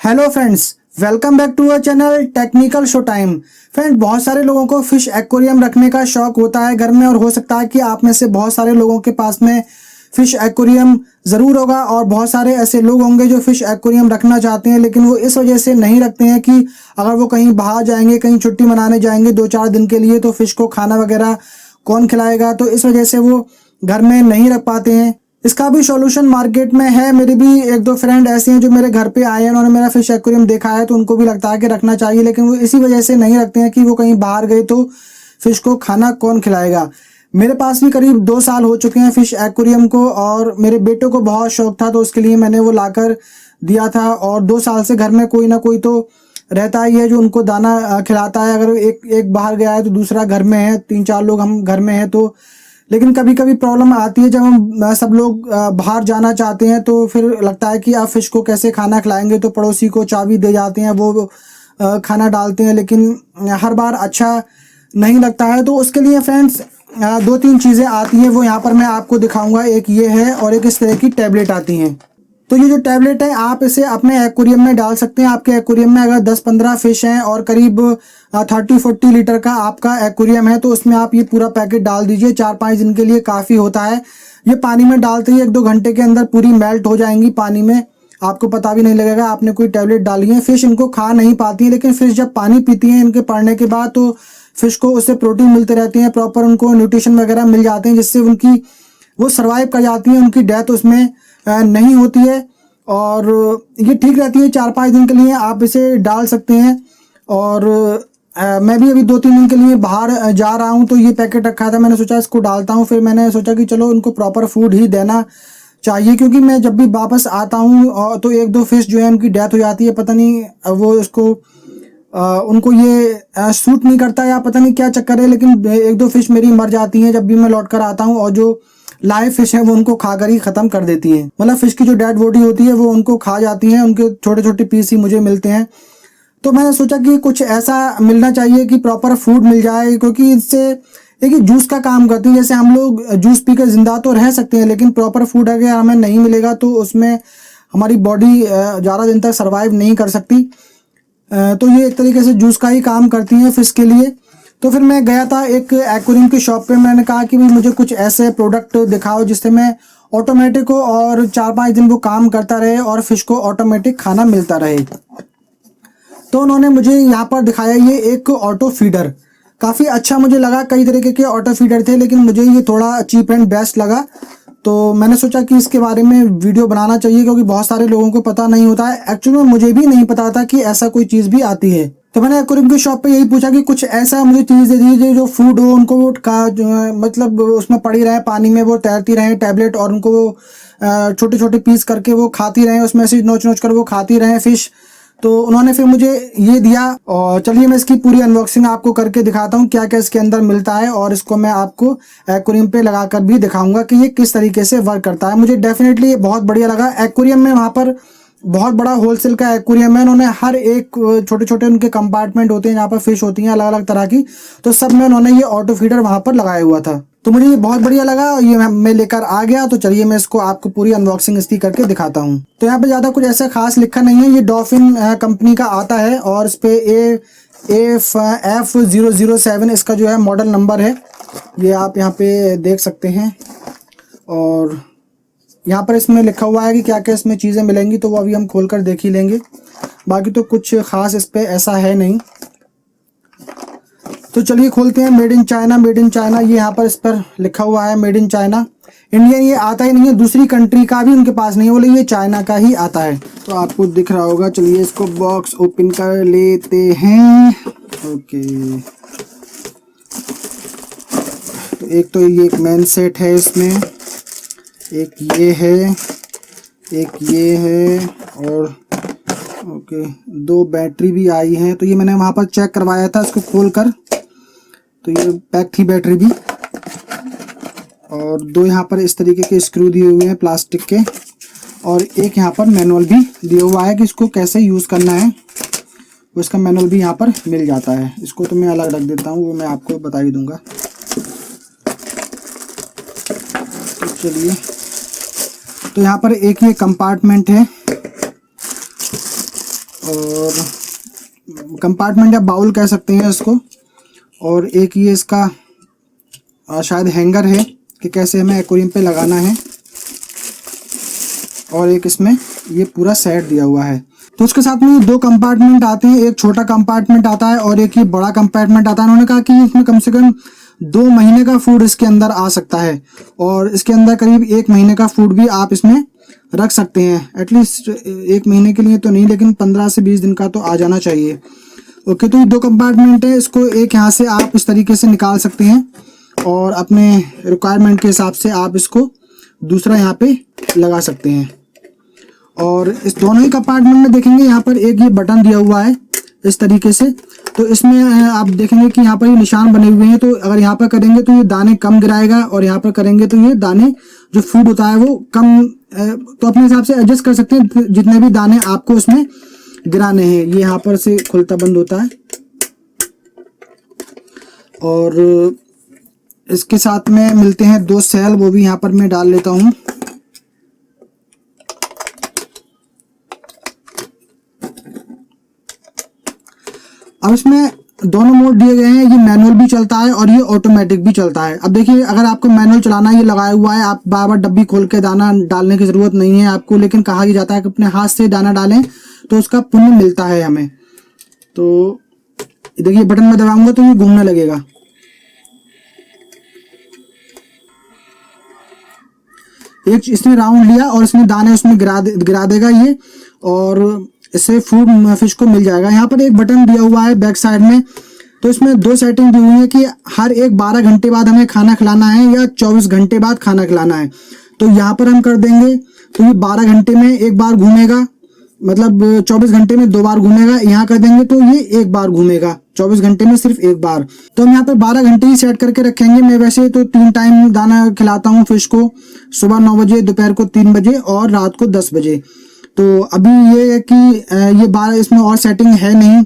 Hello friends, welcome back to our channel technical show time. Friends, बहुत सारे लोगों को फिश एक्वेरियम रखने का शौक होता है घर में, और हो सकता है कि आप में से बहुत सारे लोगों के पास में फिश एक्वेरियम ज़रूर होगा, और बहुत सारे ऐसे लोग होंगे जो फिश एक्वेरियम रखना चाहते हैं, लेकिन वो इस वजह से नहीं रखते हैं कि अगर वो कहीं बाहर जाएंगे, कहीं छुट्टी मनाने जाएंगे 2-4 दिन के लिए, तो फिश को खाना वगैरह कौन खिलाएगा, तो इस वजह से वो घर में नहीं रख पाते हैं। इसका भी सॉल्यूशन मार्केट में है। मेरे भी एक दो फ्रेंड ऐसे हैं जो मेरे घर पे आए हैं, उन्होंने मेरा फिश एक्वेरियम देखा है, तो उनको भी लगता है कि रखना चाहिए, लेकिन वो इसी वजह से नहीं रखते हैं कि वो कहीं बाहर गए तो फिश को खाना कौन खिलाएगा। मेरे पास भी करीब 2 साल हो चुके हैं फिश एक्वेरियम को, और मेरे बेटे को बहुत शौक था, तो उसके लिए मैंने वो लाकर दिया था। और 2 साल से घर में कोई ना कोई तो रहता ही है जो उनको दाना खिलाता है। अगर एक बाहर गया है तो दूसरा घर में है, 3-4 लोग हम घर में हैं। तो लेकिन कभी कभी प्रॉब्लम आती है जब हम सब लोग बाहर जाना चाहते हैं, तो फिर लगता है कि आप फिश को कैसे खाना खिलाएंगे, तो पड़ोसी को चाबी दे जाते हैं, वो खाना डालते हैं, लेकिन हर बार अच्छा नहीं लगता है। तो उसके लिए फ्रेंड्स 2-3 चीज़ें आती हैं, वो यहाँ पर मैं आपको दिखाऊंगा। एक ये है, और एक इस तरह की टैबलेट आती हैं। तो ये जो टैबलेट है, आप इसे अपने एक्वेरियम में डाल सकते हैं। आपके एक्वेरियम में अगर 10-15 फिश हैं और करीब 30-40 लीटर का आपका एक्वेरियम है, तो उसमें आप ये पूरा पैकेट डाल दीजिए। 4-5 दिन के लिए काफ़ी होता है। ये पानी में डालते ही 1-2 घंटे के अंदर पूरी मेल्ट हो जाएंगी पानी में, आपको पता भी नहीं लगेगा आपने कोई टैबलेट डाली है। फिश इनको खा नहीं पाती है, लेकिन फिश जब पानी पीती हैं इनके पड़ने के बाद, तो फिश को उससे प्रोटीन मिलते रहते हैं, प्रॉपर उनको न्यूट्रिशन वगैरह मिल जाते हैं, जिससे उनकी वो सर्वाइव कर जाती हैं, उनकी डेथ उसमें नहीं होती है, और ये ठीक रहती है। 4-5 दिन के लिए आप इसे डाल सकते हैं। और मैं भी अभी 2-3 दिन के लिए बाहर जा रहा हूँ, तो ये पैकेट रखा था, मैंने सोचा इसको डालता हूँ। फिर मैंने सोचा कि चलो इनको प्रॉपर फूड ही देना चाहिए, क्योंकि मैं जब भी वापस आता हूँ तो 1-2 फिश जो है उनकी डेथ हो जाती है। पता नहीं वो इसको उनको ये सूट नहीं करता, या पता नहीं क्या चक्कर है, लेकिन 1-2 फिश मेरी मर जाती हैं जब भी मैं लौट कर आता हूँ, और जो लाइव फिश है वो उनको खाकर ही ख़त्म कर देती हैं। मतलब फिश की जो डेड बॉडी होती है वो उनको खा जाती हैं, उनके छोटे छोटे पीस ही मुझे मिलते हैं। तो मैंने सोचा कि कुछ ऐसा मिलना चाहिए कि प्रॉपर फूड मिल जाए, क्योंकि इससे एक जूस का काम करती है। जैसे हम लोग जूस पीकर ज़िंदा तो रह सकते हैं, लेकिन प्रॉपर फूड अगर हमें नहीं मिलेगा तो उसमें हमारी बॉडी ज़्यादा दिन तक सर्वाइव नहीं कर सकती। तो ये एक तरीके से जूस का ही काम करती हैं फिश के लिए। तो फिर मैं गया था एक एक्वेरियम की शॉप पे, मैंने कहा कि भाई मुझे कुछ ऐसे प्रोडक्ट दिखाओ जिससे मैं ऑटोमेटिक हो और 4-5 दिन वो काम करता रहे और फिश को ऑटोमेटिक खाना मिलता रहे। तो उन्होंने मुझे यहाँ पर दिखाया ये एक ऑटो फीडर, काफ़ी अच्छा मुझे लगा। कई तरीके के ऑटो फीडर थे, लेकिन मुझे ये थोड़ा चीप एंड बेस्ट लगा। तो मैंने सोचा कि इसके बारे में वीडियो बनाना चाहिए, क्योंकि बहुत सारे लोगों को पता नहीं होता है। एक्चुअली में मुझे भी नहीं पता था कि ऐसा कोई चीज़ भी आती है। तो मैंने एक्वेरियम की शॉप पे यही पूछा कि कुछ ऐसा मुझे चीज़ दे दीजिए जो फूड हो, उनको का मतलब उसमें पड़ी रहे, पानी में वो तैरती रहें टैबलेट, और उनको वो छोटे छोटे पीस करके वो खाती रहें, उसमें से नोच नोच कर वो खाती रहें फिश। तो उन्होंने फिर मुझे ये दिया, और चलिए मैं इसकी पूरी अनबॉक्सिंग आपको करके दिखाता हूँ क्या क्या इसके अंदर मिलता है, और इसको मैं आपको एक्वेरियम पे लगाकर भी दिखाऊंगा कि ये किस तरीके से वर्क करता है। मुझे डेफिनेटली ये बहुत बढ़िया लगा। एक्वेरियम में वहाँ पर बहुत बड़ा होलसेल का एक्वेरियम है। उन्होंने हर एक छोटे छोटे उनके कंपार्टमेंट होते हैं जहाँ पर फिश होती हैं अलग अलग तरह की, तो सब में उन्होंने ये ऑटो फीडर वहाँ पर लगाया हुआ था। तो मुझे ये बहुत बढ़िया लगा, और ये मैं लेकर आ गया। तो चलिए मैं इसको आपको पूरी अनबॉक्सिंग इसकी करके दिखाता हूँ। तो यहाँ पे ज़्यादा कुछ ऐसा खास लिखा नहीं है। ये डॉल्फिन कंपनी का आता है, और इस पे F007 इसका जो है मॉडल नंबर है, ये आप यहाँ पे देख सकते हैं। और यहाँ पर इसमें लिखा हुआ है कि क्या क्या इसमें चीज़ें मिलेंगी, तो वो अभी हम खोल कर देख ही लेंगे। बाकी तो कुछ ख़ास इस पर ऐसा है नहीं। तो चलिए खोलते हैं। Made in China, made in China ये यहाँ पर इस पर लिखा हुआ है, मेड इन चाइना। इंडिया ये आता ही नहीं है, दूसरी कंट्री का भी उनके पास नहीं है, बोले ये चाइना का ही आता है। तो आपको दिख रहा होगा। चलिए इसको बॉक्स ओपन कर लेते हैं। ओके, तो एक तो ये एक मेन सेट है, इसमें एक ये है, एक ये है, और ओके 2 बैटरी भी आई हैं। तो ये मैंने वहाँ पर चेक करवाया था इसको खोल कर, तो ये पैक थी बैटरी भी। और 2 यहाँ पर इस तरीके के स्क्रू दिए हुए हैं प्लास्टिक के, और एक यहाँ पर मैनुअल भी दिया हुआ है कि इसको कैसे यूज़ करना है, वो इसका मैनुअल भी यहाँ पर मिल जाता है। इसको तो मैं अलग रख देता हूँ, वो मैं आपको बता ही दूँगा। तो चलिए, तो यहाँ पर एक ये कंपार्टमेंट है, और कंपार्टमेंट या बाउल कह सकते हैं इसको। और एक ये इसका शायद हैंगर है कि कैसे हमें एक्वेरियम पे लगाना है। और एक इसमें ये पूरा सेट दिया हुआ है। तो उसके साथ में 2 कंपार्टमेंट आते हैं, एक छोटा कंपार्टमेंट आता है और एक ये बड़ा कंपार्टमेंट आता है। उन्होंने कहा कि इसमें कम से कम 2 महीने का फूड इसके अंदर आ सकता है और इसके अंदर करीब 1 महीने का फूड भी आप इसमें रख सकते हैं। एटलीस्ट 1 महीने के लिए तो नहीं, लेकिन 15 से 20 दिन का तो आ जाना चाहिए। ओके, तो ये 2 कंपार्टमेंट है, इसको एक यहाँ से आप इस तरीके से निकाल सकते हैं और अपने रिक्वायरमेंट के हिसाब से आप इसको दूसरा यहाँ पे लगा सकते हैं। और इस दोनों ही कंपार्टमेंट में देखेंगे यहाँ पर एक ये बटन दिया हुआ है इस तरीके से। तो इसमें आप देखेंगे कि यहाँ पर ये निशान बने हुए हैं। तो अगर यहाँ पर करेंगे तो ये दाने कम गिराएगा और यहाँ पर करेंगे तो ये दाने जो फूड होता है वो कम, तो अपने हिसाब से एडजस्ट कर सकते हैं जितने भी दाने आपको उसमें गिराने हैं। ये यहाँ पर से खुलता बंद होता है। और इसके साथ में मिलते हैं 2 सेल, वो भी यहाँ पर मैं डाल लेता हूँ। अब इसमें दोनों मोड दिए गए हैं, ये मैनुअल भी चलता है और ये ऑटोमेटिक भी चलता है। अब देखिए, अगर आपको मैनुअल चलाना ये लगाया हुआ है, आप बार बार डब्बी खोल के दाना डालने की जरूरत नहीं है आपको, लेकिन कहा ही जाता है कि अपने हाथ से दाना डालें तो उसका पुण्य मिलता है हमें। तो देखिए, बटन में दबाऊंगा तो ये घूमने लगेगा। एक इसने राउंड लिया और इसने दाने उसमें गिरा देगा ये, और इससे फूड फिश को मिल जाएगा। यहाँ पर एक बटन दिया हुआ है बैक साइड में। तो इसमें 2 सेटिंग दी हुई है कि हर एक 12 घंटे बाद हमें खाना खिलाना है या 24 घंटे बाद खाना खिलाना है। तो यहाँ पर हम कर देंगे तो ये 12 घंटे में एक बार घूमेगा, मतलब 24 घंटे में 2 बार घूमेगा। यहाँ कर देंगे तो ये 1 बार घूमेगा, 24 घंटे में सिर्फ 1 बार। तो हम यहाँ पर 12 घंटे ही सेट करके रखेंगे। मैं वैसे तो 3 टाइम दाना खिलाता हूँ फिश को, सुबह 9 बजे, दोपहर को 3 बजे और रात को 10 बजे। तो अभी ये है कि ये 12, इसमें और सेटिंग है नहीं,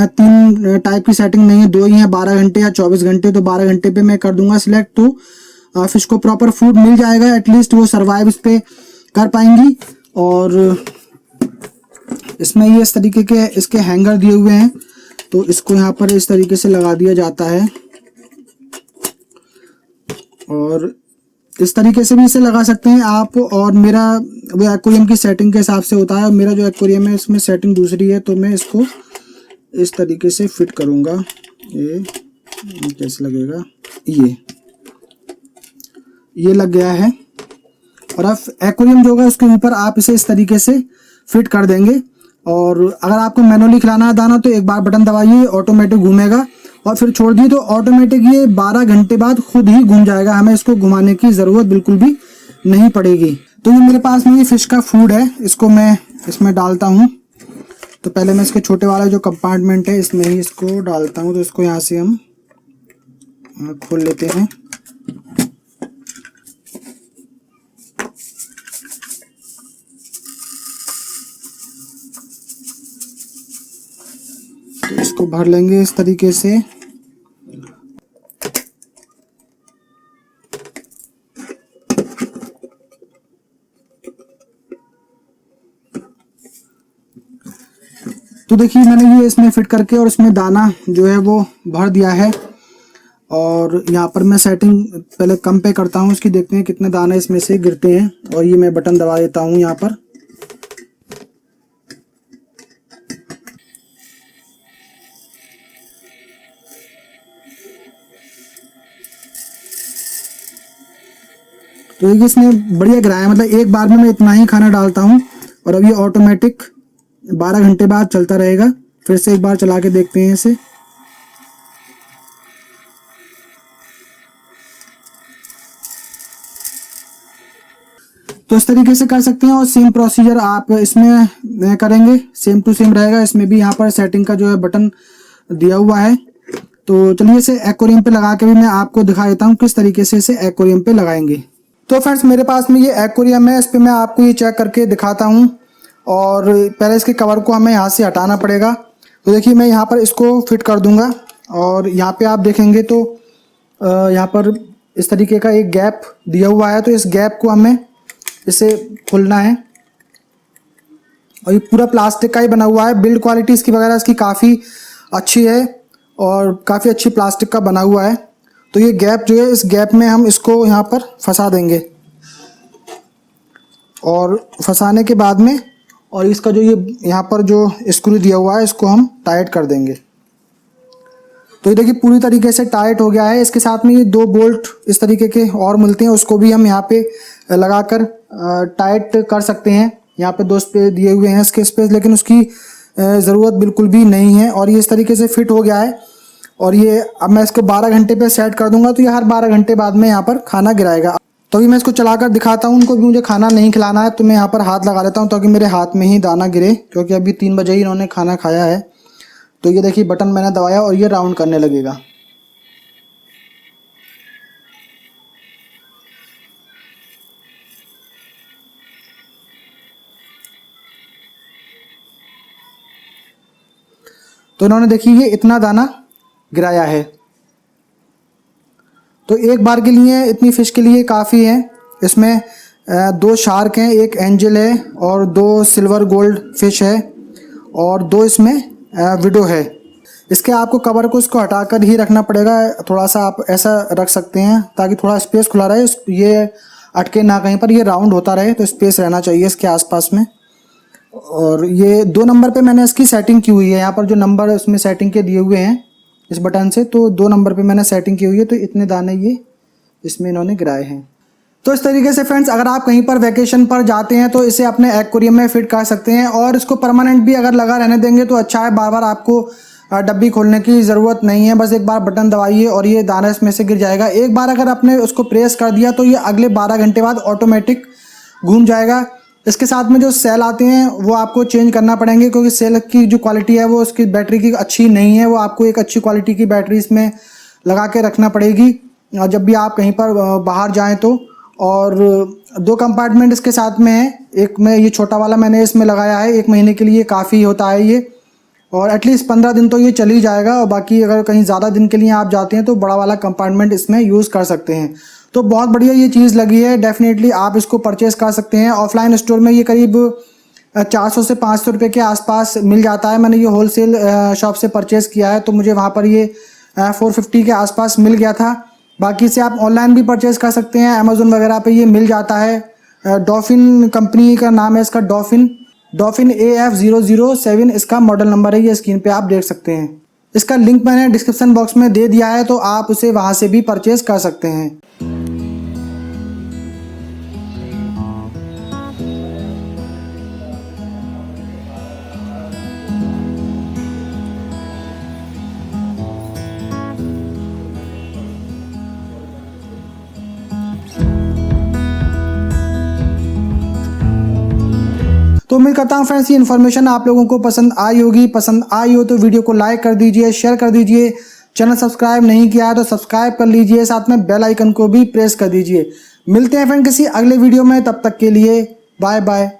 3 टाइप की सेटिंग नहीं है, 2 ही है, 12 घंटे या 24 घंटे। तो 12 घंटे पे मैं कर दूंगा सिलेक्ट, तो फिश को प्रॉपर फूड मिल जाएगा, एटलीस्ट वो सर्वाइव इस पे कर पाएंगी। और इसमें ये इस तरीके के इसके हैंगर दिए हुए हैं, तो इसको यहाँ पर इस तरीके से लगा दिया जाता है और इस तरीके से भी इसे लगा सकते हैं आप। और मेरा वो एक्वेरियम की सेटिंग के हिसाब से होता है, और मेरा जो एक्वेरियम है इसमें सेटिंग दूसरी है, तो मैं इसको इस तरीके से फिट करूँगा। ये कैसे लगेगा, ये लग गया है। और अब एक्वेरियम जो होगा उसके ऊपर आप इसे इस तरीके से फिट कर देंगे। और अगर आपको मैनुअली खिलाना है दाना तो एक बार बटन दबाइए, ऑटोमेटिक घूमेगा, और फिर छोड़ दिए तो ऑटोमेटिक ये 12 घंटे बाद खुद ही घूम जाएगा। हमें इसको घुमाने की ज़रूरत बिल्कुल भी नहीं पड़ेगी। तो ये मेरे पास में ये फिश का फूड है, इसको मैं इसमें डालता हूँ। तो पहले मैं इसके छोटे वाला जो कंपार्टमेंट है इसमें ही इसको डालता हूँ। तो इसको यहाँ से हम खोल लेते हैं। तो इसको भर लेंगे इस तरीके से। तो देखिए, मैंने ये इसमें फिट करके और इसमें दाना जो है वो भर दिया है। और यहाँ पर मैं सेटिंग पहले कम पे करता हूँ इसकी, देखते हैं कितने दाने इसमें से गिरते हैं। और ये मैं बटन दबा देता हूँ यहाँ पर। तो ये इसने बढ़िया गिराया, मतलब एक बार में मैं इतना ही खाना डालता हूँ। और अब ये ऑटोमेटिक 12 घंटे बाद चलता रहेगा। फिर से एक बार चला के देखते हैं इसे। तो इस तरीके से कर सकते हैं, और सेम प्रोसीजर आप इसमें करेंगे, सेम टू सेम रहेगा। इसमें भी यहाँ पर सेटिंग का जो है बटन दिया हुआ है। तो चलिए इसे एक्वेरियम पे लगा के भी मैं आपको दिखा देता हूँ किस तरीके से इसे एक्वेरियम पे लगाएंगे। तो फ्रेंड्स, मेरे पास में ये एक्वेरियम है, इस पर मैं आपको ये चेक करके दिखाता हूँ। और पहले इसके कवर को हमें यहाँ से हटाना पड़ेगा। तो देखिए, मैं यहाँ पर इसको फिट कर दूंगा। और यहाँ पे आप देखेंगे तो यहाँ पर इस तरीके का एक गैप दिया हुआ है। तो इस गैप को हमें इसे खोलना है। और ये पूरा प्लास्टिक का ही बना हुआ है। बिल्ड क्वालिटी इसकी वगैरह इसकी काफ़ी अच्छी है और काफ़ी अच्छी प्लास्टिक का बना हुआ है। तो ये गैप जो है, इस गैप में हम इसको यहाँ पर फंसा देंगे और फंसाने के बाद में और इसका जो ये यहाँ पर जो स्क्रू दिया हुआ है इसको हम टाइट कर देंगे। तो ये देखिए पूरी तरीके से टाइट हो गया है। इसके साथ में ये 2 बोल्ट इस तरीके के और मिलते हैं, उसको भी हम यहाँ पे लगाकर टाइट कर सकते हैं। यहाँ पे 2 स्पेस दिए हुए हैं इसके स्पेस, लेकिन उसकी ज़रूरत बिल्कुल भी नहीं है और ये इस तरीके से फिट हो गया है। और ये अब मैं इसको 12 घंटे पे सेट कर दूंगा, तो ये हर 12 घंटे बाद में यहाँ पर खाना गिराएगा। तो अभी मैं इसको चलाकर दिखाता हूँ। उनको भी मुझे खाना नहीं खिलाना है, तो मैं यहाँ पर हाथ लगा लेता हूँ ताकि मेरे हाथ में ही दाना गिरे, क्योंकि अभी 3 बजे ही इन्होंने खाना खाया है। तो ये देखिए बटन मैंने दबाया और ये राउंड करने लगेगा। तो इन्होंने देखिए ये इतना दाना गिराया है। तो एक बार के लिए इतनी फ़िश के लिए काफ़ी है। इसमें 2 शार्क हैं, 1 एंजल है और 2 सिल्वर गोल्ड फिश है और 2 इसमें विडो है। इसके आपको कवर को इसको हटाकर ही रखना पड़ेगा। थोड़ा सा आप ऐसा रख सकते हैं ताकि थोड़ा स्पेस खुला रहे, ये अटके ना कहीं पर, ये राउंड होता रहे, तो स्पेस रहना चाहिए इसके आसपास में। और ये 2 नंबर पे मैंने इसकी सेटिंग की हुई है। यहाँ पर जो नंबर इसमें सेटिंग के दिए हुए हैं इस बटन से, तो 2 नंबर पे मैंने सेटिंग की हुई है। तो इतने दाने ये इसमें इन्होंने गिराए हैं। तो इस तरीके से फ्रेंड्स अगर आप कहीं पर वैकेशन पर जाते हैं तो इसे अपने एक्वेरियम में फिट कर सकते हैं और इसको परमानेंट भी अगर लगा रहने देंगे तो अच्छा है। बार बार आपको डब्बी खोलने की ज़रूरत नहीं है, बस एक बार बटन दबाइए और ये दाना इसमें से गिर जाएगा। एक बार अगर आपने उसको प्रेस कर दिया तो ये अगले 12 घंटे बाद ऑटोमेटिक घूम जाएगा। इसके साथ में जो सेल आते हैं वो आपको चेंज करना पड़ेंगे, क्योंकि सेल की जो क्वालिटी है वो उसकी बैटरी की अच्छी नहीं है। वो आपको एक अच्छी क्वालिटी की बैटरी इसमें लगा के रखना पड़ेगी जब भी आप कहीं पर बाहर जाएँ तो। और 2 कंपार्टमेंट इसके साथ में है। एक में ये छोटा वाला मैंने इसमें लगाया है, 1 महीने के लिए काफ़ी होता है ये, और एटलीस्ट 15 दिन तो ये चल ही जाएगा। और बाकी अगर कहीं ज़्यादा दिन के लिए आप जाते हैं तो बड़ा वाला कंपार्टमेंट इसमें यूज़ कर सकते हैं। तो बहुत बढ़िया ये चीज़ लगी है, डेफिनेटली आप इसको परचेज़ कर सकते हैं। ऑफलाइन स्टोर में ये करीब 400 से 500 रुपये के आसपास मिल जाता है। मैंने ये होलसेल शॉप से परचेज़ किया है, तो मुझे वहाँ पर ये 450 के आसपास मिल गया था। बाकी से आप ऑनलाइन भी परचेज़ कर सकते हैं, अमेज़ोन वगैरह पे ये मिल जाता है। डॉल्फिन कंपनी का नाम है इसका, डॉल्फिन AF007 इसका मॉडल नंबर है, ये स्क्रीन पे आप देख सकते हैं। इसका लिंक मैंने डिस्क्रिप्शन बॉक्स में दे दिया है, तो आप उसे वहाँ से भी परचेज़ कर सकते हैं। तो उम्मीद करता हूँ फ्रेंड्स ये इन्फॉर्मेशन आप लोगों को पसंद आई होगी। पसंद आई हो तो वीडियो को लाइक कर दीजिए, शेयर कर दीजिए। चैनल सब्सक्राइब नहीं किया है तो सब्सक्राइब कर लीजिए, साथ में बेल आइकन को भी प्रेस कर दीजिए। मिलते हैं फ्रेंड किसी अगले वीडियो में, तब तक के लिए बाय बाय।